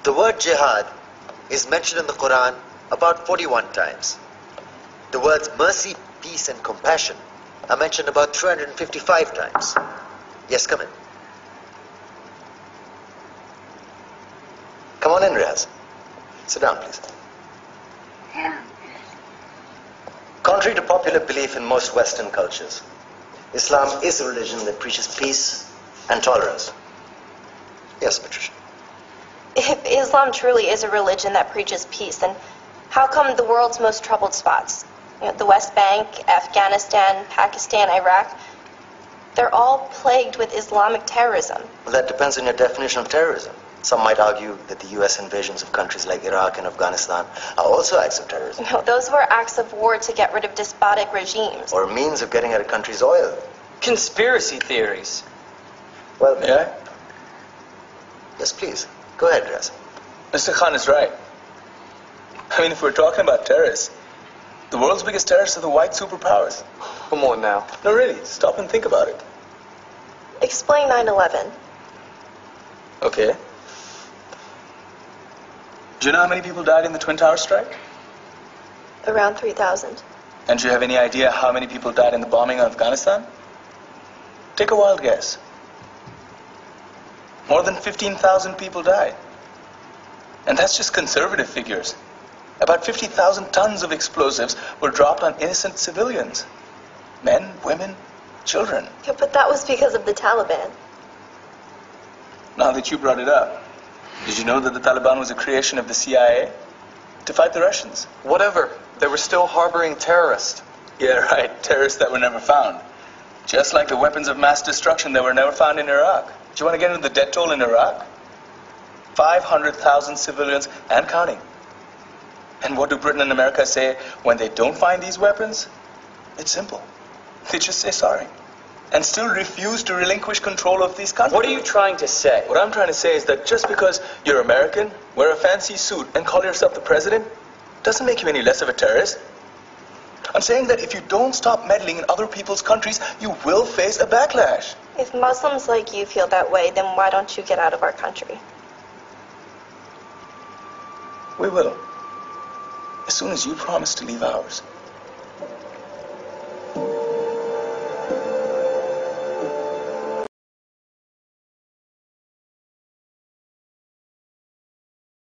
The word jihad is mentioned in the Quran about 41 times. The words mercy, peace, and compassion are mentioned about 355 times. Yes, come in. Come on in, Riaz. Sit down, please. Contrary to popular belief in most Western cultures, Islam is a religion that preaches peace and tolerance. Yes, Patricia. If Islam truly is a religion that preaches peace, then how come the world's most troubled spots, the West Bank, Afghanistan, Pakistan, Iraq, they're all plagued with Islamic terrorism? Well, that depends on your definition of terrorism. Some might argue that the U.S. invasions of countries like Iraq and Afghanistan are also acts of terrorism. No, those were acts of war to get rid of despotic regimes. Or a means of getting at a country's oil. Conspiracy theories. Well, may I? Yes, please. Go ahead, Riaz. Mr. Khan is right. I mean, if we're talking about terrorists, the world's biggest terrorists are the white superpowers. Come on now. No, really, stop and think about it. Explain 9/11. Okay. Do you know how many people died in the Twin Towers strike? Around 3,000. And do you have any idea how many people died in the bombing of Afghanistan? Take a wild guess. More than 15,000 people died. And that's just conservative figures. About 50,000 tons of explosives were dropped on innocent civilians. Men, women, children. Yeah, but that was because of the Taliban. Now that you brought it up, did you know that the Taliban was a creation of the CIA to fight the Russians? Whatever. They were still harboring terrorists. Yeah, right. Terrorists that were never found. Just like the weapons of mass destruction that were never found in Iraq. Do you want to get into the death toll in Iraq? 500,000 civilians and counting. And what do Britain and America say when they don't find these weapons? It's simple. They just say sorry. And still refuse to relinquish control of these countries. What are you trying to say? What I'm trying to say is that just because you're American, wear a fancy suit, and call yourself the president, doesn't make you any less of a terrorist. I'm saying that if you don't stop meddling in other people's countries, you will face a backlash. If Muslims like you feel that way, then why don't you get out of our country? We will. As soon as you promise to leave ours.